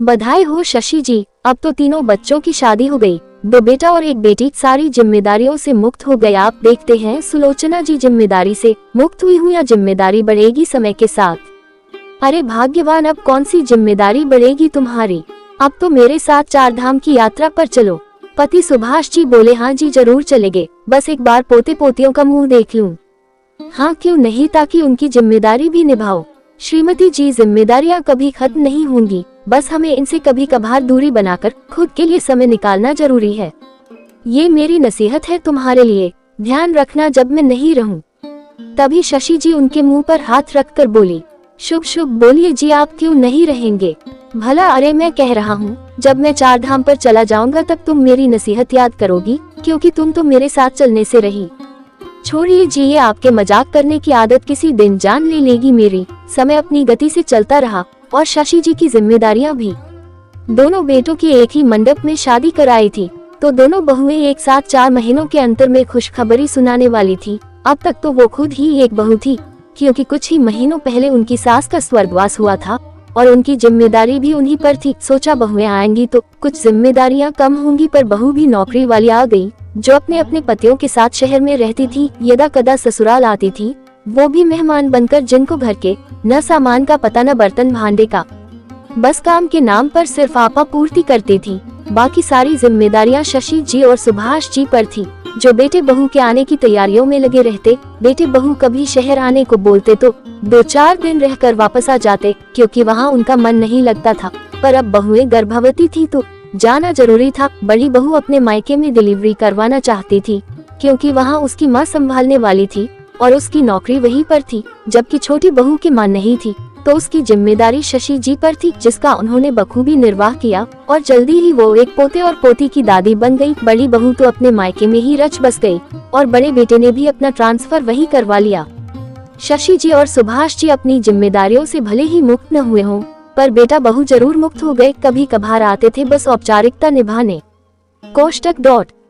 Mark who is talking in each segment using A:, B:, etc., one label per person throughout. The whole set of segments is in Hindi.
A: बधाई हो शशि जी, अब तो तीनों बच्चों की शादी हो गई। 2 बेटा और 1 बेटी, सारी जिम्मेदारियों से मुक्त हो गए। आप देखते हैं सुलोचना जी, जिम्मेदारी से मुक्त हुई या जिम्मेदारी बढ़ेगी समय के साथ? अरे भाग्यवान, अब कौन सी जिम्मेदारी बढ़ेगी तुम्हारी? अब तो मेरे साथ 4 धाम की यात्रा पर चलो। पति सुभाष जी बोले, हाँ जी जरूर चलेंगे, बस एक बार पोते पोतियों का मुंह देख लूं। हाँ क्यों नहीं, ताकि उनकी जिम्मेदारी भी निभाओ। श्रीमती जी, जिम्मेदारियाँ कभी खत्म नहीं होंगी, बस हमें इनसे कभी कभार दूरी बनाकर खुद के लिए समय निकालना जरूरी है। ये मेरी नसीहत है तुम्हारे लिए, ध्यान रखना जब मैं नहीं रहूं। तभी शशि जी उनके मुंह पर हाथ रखकर बोली, शुभ शुभ, बोलिए जी, आप क्यों नहीं रहेंगे? भला अरे मैं कह रहा हूँ, जब मैं 4 धाम पर चला जाऊंगा तब तुम मेरी नसीहत याद करोगी, क्योंकि तुम तो मेरे साथ चलने से रही। छोड़िए जी, ये आपके मजाक करने की आदत किसी दिन जान ले लेगी मेरी। समय अपनी गति से चलता रहा और शशि जी की जिम्मेदारियां भी। दोनों बेटों की एक ही मंडप में शादी कराई थी, तो दोनों बहुएं एक साथ 4 महीनों के अंतर में खुशखबरी सुनाने वाली थी। अब तक तो वो खुद ही एक बहू थी, क्योंकि कुछ ही महीनों पहले उनकी सास का स्वर्गवास हुआ था और उनकी जिम्मेदारी भी उन्हीं पर थी। सोचा बहुएं आएंगी तो कुछ जिम्मेदारियां कम होंगी, पर बहू भी नौकरी वाली आ गई, जो अपने अपने पतियों के साथ शहर में रहती थी। यदा कदा ससुराल आती थी, वो भी मेहमान बनकर, जिनको घर के न सामान का पता न बर्तन भांडे का, बस काम के नाम पर सिर्फ आपा पूर्ति करती थी। बाकी सारी जिम्मेदारियां शशि जी और सुभाष जी पर थी, जो बेटे बहू के आने की तैयारियों में लगे रहते। बेटे बहू कभी शहर आने को बोलते तो 2-4 दिन रहकर वापस आ जाते, क्योंकि वहाँ उनका मन नहीं लगता था। पर अब बहुएं गर्भवती थी तो जाना जरूरी था। बड़ी बहू अपने मायके में डिलीवरी करवाना चाहती थी, क्योंकि वहाँ उसकी माँ संभालने वाली थी और उसकी नौकरी वहीं पर थी। जबकि छोटी बहू की माँ नहीं थी, तो उसकी जिम्मेदारी शशि जी पर थी, जिसका उन्होंने बखूबी निर्वाह किया और जल्दी ही वो एक पोते और पोती की दादी बन गई। बड़ी बहू तो अपने मायके में ही रच बस गई और बड़े बेटे ने भी अपना ट्रांसफर वहीं करवा लिया। शशि जी और सुभाष जी अपनी जिम्मेदारियों से भले ही मुक्त न हुए हों, पर बेटा बहू जरूर मुक्त हो गए। कभी कभार आते थे बस औपचारिकता निभाने।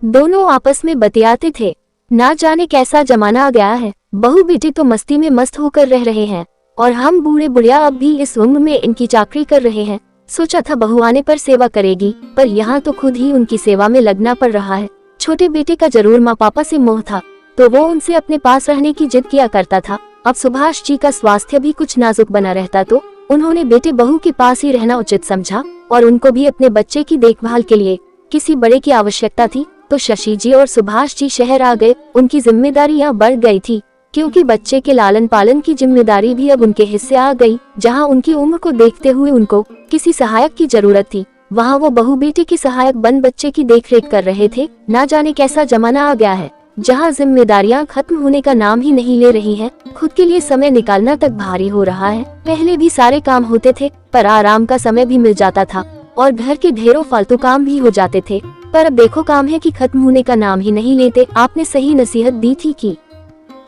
A: दोनों आपस में बतियाते थे। ना जाने कैसा जमाना आ गया है, बहू बेटे तो मस्ती में मस्त होकर रह रहे हैं और हम बूढ़े बुढ़िया अब भी इस उम्र में इनकी चाकरी कर रहे हैं। सोचा था बहू आने पर सेवा करेगी, पर यहाँ तो खुद ही उनकी सेवा में लगना पड़ रहा है। छोटे बेटे का जरूर माँ पापा से मोह था, तो वो उनसे अपने पास रहने की जिद किया करता था। अब सुभाष जी का स्वास्थ्य भी कुछ नाजुक बना रहता, तो उन्होंने बेटे बहू के पास ही रहना उचित समझा और उनको भी अपने बच्चे की देखभाल के लिए किसी बड़े की आवश्यकता थी, तो शशि जी और सुभाष जी शहर आ गए। उनकी जिम्मेदारियां बढ़ गई थी, क्योंकि बच्चे के लालन पालन की जिम्मेदारी भी अब उनके हिस्से आ गई। जहां उनकी उम्र को देखते हुए उनको किसी सहायक की जरूरत थी, वहां वो बहू बेटे की सहायक बन बच्चे की देखरेख कर रहे थे। ना जाने कैसा जमाना आ गया है, जहां जिम्मेदारियां खत्म होने का नाम ही नहीं ले रही हैं। खुद के लिए समय निकालना तक भारी हो रहा है। पहले भी सारे काम होते थे, पर आराम का समय भी मिल जाता था और घर के ढेरों फालतू काम भी हो जाते थे। पर अब देखो, काम है कि खत्म होने का नाम ही नहीं लेते। आपने सही नसीहत दी थी कि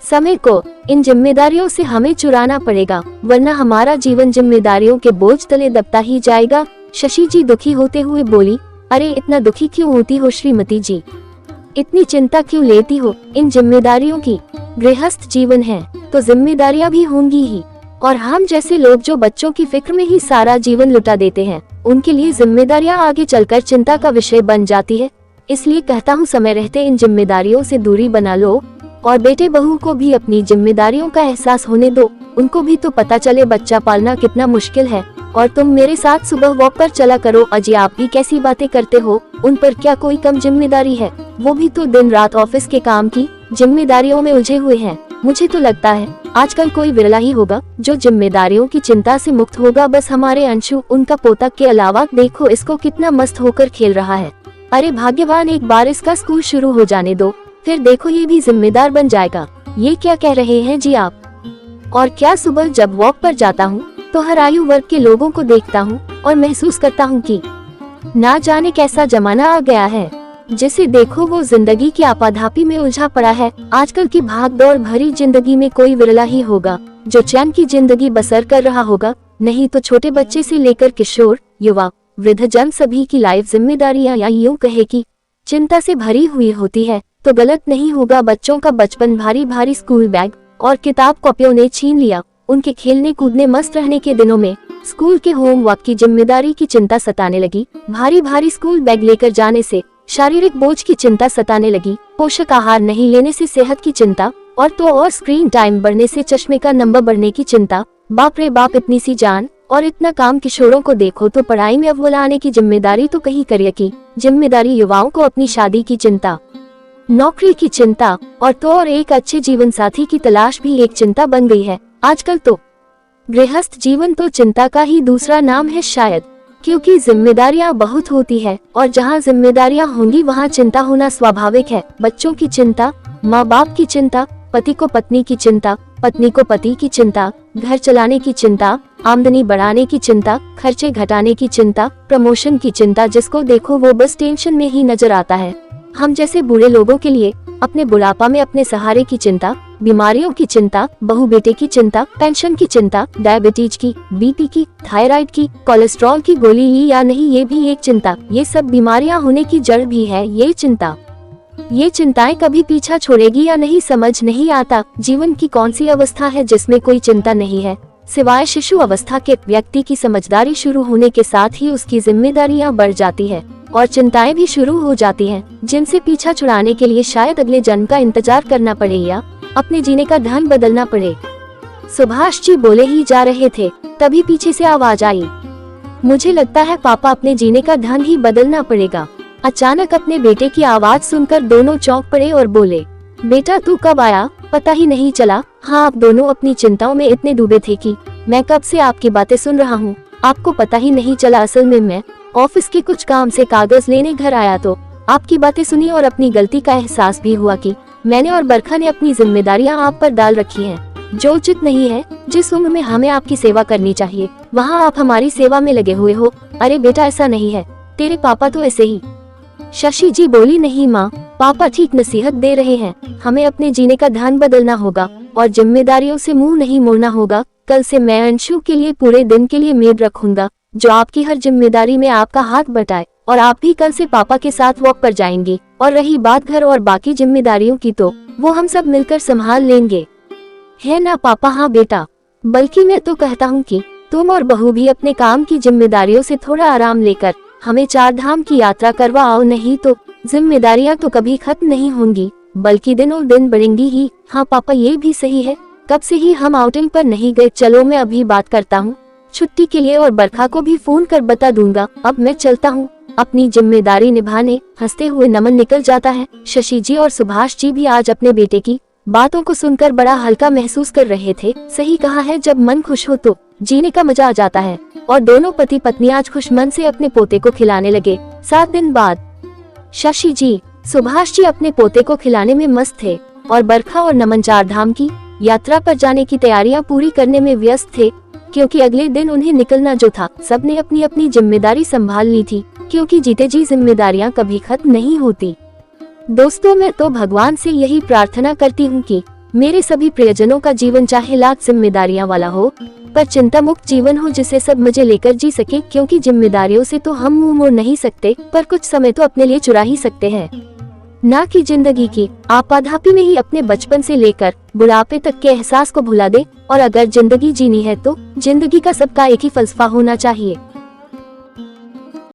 A: समय को इन जिम्मेदारियों से हमें चुराना पड़ेगा, वरना हमारा जीवन जिम्मेदारियों के बोझ तले दबता ही जाएगा। शशि जी दुखी होते हुए बोली, अरे इतना दुखी क्यों होती हो श्रीमती जी? इतनी चिंता क्यों लेती हो? इन जिम्मेदारियों की, गृहस्थ जीवन है तो जिम्मेदारियां भी होंगी ही, और हम जैसे लोग जो बच्चों की फिक्र में ही सारा जीवन लुटा देते हैं, उनके लिए जिम्मेदारियां आगे चलकर चिंता का विषय बन जाती है। इसलिए कहता हूँ, समय रहते इन जिम्मेदारियों से दूरी बना लो और बेटे बहू को भी अपनी जिम्मेदारियों का एहसास होने दो। उनको भी तो पता चले बच्चा पालना कितना मुश्किल है। और तुम मेरे साथ सुबह वॉक पर चला करो। अजी, आप भी कैसी बातें करते हो? उन पर क्या कोई कम जिम्मेदारी है? वो भी तो दिन रात ऑफिस के काम की जिम्मेदारियों में उलझे हुए हैं। मुझे तो लगता है आजकल कोई विरला ही होगा जो जिम्मेदारियों की चिंता से मुक्त होगा। बस हमारे अंशु, उनका पोता के अलावा देखो इसको कितना मस्त होकर खेल रहा है। अरे भाग्यवान, एक बार इसका स्कूल शुरू हो जाने दो, फिर देखो ये भी जिम्मेदार बन जाएगा। ये क्या कह रहे हैं जी आप? और क्या, सुबह जब वॉक पर जाता हूँ तो हर आयु वर्ग के लोगों को देखता हूँ और महसूस करता हूँ कि ना जाने कैसा जमाना आ गया है। जिसे देखो वो जिंदगी की आपाधापी में उलझा पड़ा है। आजकल की भागदौड़ भरी जिंदगी में कोई विरला ही होगा जो चैन की जिंदगी बसर कर रहा होगा। नहीं तो छोटे बच्चे से लेकर किशोर, युवा, वृद्धजन, सभी की लाइफ जिम्मेदारियां या यूं कहे कि चिंता से भरी हुई होती है, तो गलत नहीं होगा। बच्चों का बचपन भारी भारी स्कूल बैग और किताब कॉपियों ने छीन लिया। उनके खेलने कूदने मस्त रहने के दिनों में स्कूल के होमवर्क की जिम्मेदारी की चिंता सताने लगी। भारी भारी स्कूल बैग लेकर जाने से शारीरिक बोझ की चिंता सताने लगी। पोषक आहार नहीं लेने से सेहत की चिंता, और तो और स्क्रीन टाइम बढ़ने से चश्मे का नंबर बढ़ने की चिंता। बाप रे बाप, इतनी सी जान और इतना काम। किशोरों को देखो तो पढ़ाई में अव्वल आने की जिम्मेदारी तो कहीं करियर की जिम्मेदारी। युवाओं को अपनी शादी की चिंता, नौकरी की चिंता, और तो और एक अच्छे जीवन साथी की तलाश भी एक चिंता बन गई है। आजकल तो गृहस्थ जीवन तो चिंता का ही दूसरा नाम है शायद, क्योंकि जिम्मेदारियां बहुत होती है और जहां जिम्मेदारियां होंगी वहां चिंता होना स्वाभाविक है। बच्चों की चिंता, माँ बाप की चिंता, पति को पत्नी की चिंता, पत्नी को पति की चिंता, घर चलाने की चिंता, आमदनी बढ़ाने की चिंता, खर्चे घटाने की चिंता, प्रमोशन की चिंता। जिसको देखो वो बस टेंशन में ही नजर आता है। हम जैसे बूढ़े लोगों के लिए अपने बुढ़ापा में अपने सहारे की चिंता, बीमारियों की चिंता, बहू बेटे की चिंता, पेंशन की चिंता, डायबिटीज की, बीपी की, थायराइड की, कोलेस्ट्रॉल की गोली ली या नहीं ये भी एक चिंता। ये सब बीमारियां होने की जड़ भी है ये चिंता। ये चिंताएं कभी पीछा छोड़ेगी या नहीं समझ नहीं आता। जीवन की कौन सी अवस्था है जिसमें कोई चिंता नहीं है, सिवाय शिशु अवस्था के। व्यक्ति की समझदारी शुरू होने के साथ ही उसकी जिम्मेदारियां बढ़ जाती है और चिंताएं भी शुरू हो जाती हैं, जिनसे पीछा छुड़ाने के लिए शायद अगले जन्म का इंतजार करना पड़े या अपने जीने का ढंग बदलना पड़े। सुभाष जी बोले ही जा रहे थे, तभी पीछे से आवाज आई, मुझे लगता है पापा अपने जीने का ढंग ही बदलना पड़ेगा। अचानक अपने बेटे की आवाज सुनकर दोनों चौंक पड़े और बोले, बेटा तू कब आया? पता ही नहीं चला। हाँ, आप दोनों अपनी चिंताओं में इतने डूबे थे कि मैं कब से आपकी बातें सुन रहा हूँ। आपको पता ही नहीं चला। असल में मैं ऑफिस के कुछ काम से कागज लेने घर आया तो आपकी बातें सुनी और अपनी गलती का एहसास भी हुआ कि मैंने और बरखा ने अपनी जिम्मेदारियां आप पर डाल रखी हैं, जो उचित नहीं है। जिस उम्र में हमें आपकी सेवा करनी चाहिए वहाँ आप हमारी सेवा में लगे हुए हो। अरे बेटा ऐसा नहीं है, तेरे पापा तो ऐसे ही। शशि जी बोली, नहीं माँ, पापा ठीक नसीहत दे रहे हैं। हमें अपने जीने का ढंग बदलना होगा और जिम्मेदारियों से मुंह नहीं मोड़ना होगा। कल से मैं अंशु के लिए पूरे दिन के लिए मेड रखूंगा, जो आपकी हर जिम्मेदारी में आपका हाथ बटाए, और आप भी कल से पापा के साथ वॉक पर जाएंगी। और रही बात घर और बाकी जिम्मेदारियों की तो वो हम सब मिलकर संभाल लेंगे, है ना पापा? हाँ बेटा, बल्कि मैं तो कहता हूँ कि तुम और बहू भी अपने काम की जिम्मेदारियों से थोड़ा आराम लेकर हमें 4 धाम की यात्रा करवा आओ, नहीं तो जिम्मेदारियां तो कभी खत्म नहीं होंगी बल्कि दिनों दिन बढ़ेंगी ही। हाँ पापा ये भी सही है, कब से ही हम आउटिंग पर नहीं गए। चलो मैं अभी बात करता हूँ छुट्टी के लिए और बरखा को भी फोन कर बता दूंगा। अब मैं चलता हूँ अपनी जिम्मेदारी निभाने। हंसते हुए नमन निकल जाता है। शशि जी और सुभाष जी भी आज अपने बेटे की बातों को सुनकर बड़ा हल्का महसूस कर रहे थे। सही कहा है, जब मन खुश हो तो जीने का मजा आ जाता है। और दोनों पति पत्नी आज खुश मन से अपने पोते को खिलाने लगे। 7 दिन बाद शशि जी, सुभाष जी अपने पोते को खिलाने में मस्त थे और बरखा और नमन 4 धाम की यात्रा पर जाने की तैयारियां पूरी करने में व्यस्त थे, क्योंकि अगले दिन उन्हें निकलना जो था। सबने अपनी अपनी जिम्मेदारी संभाल ली थी, क्योंकि जीते जी जिम्मेदारियां कभी खत्म नहीं होती। दोस्तों, मैं तो भगवान से यही प्रार्थना करती हूँ कि मेरे सभी प्रियजनों का जीवन चाहे लाख जिम्मेदारियां वाला हो, पर चिंता मुक्त जीवन हो, जिसे सब मजे लेकर जी सके। क्योंकि जिम्मेदारियों से तो हम मुंह मोड़ नहीं सकते, पर कुछ समय तो अपने लिए चुरा ही सकते हैं। ना कि जिंदगी की आपाधापी में ही अपने बचपन से लेकर बुढ़ापे तक के एहसास को भुला दे। और अगर जिंदगी जीनी है तो जिंदगी का सबका एक ही फलसफा होना चाहिए।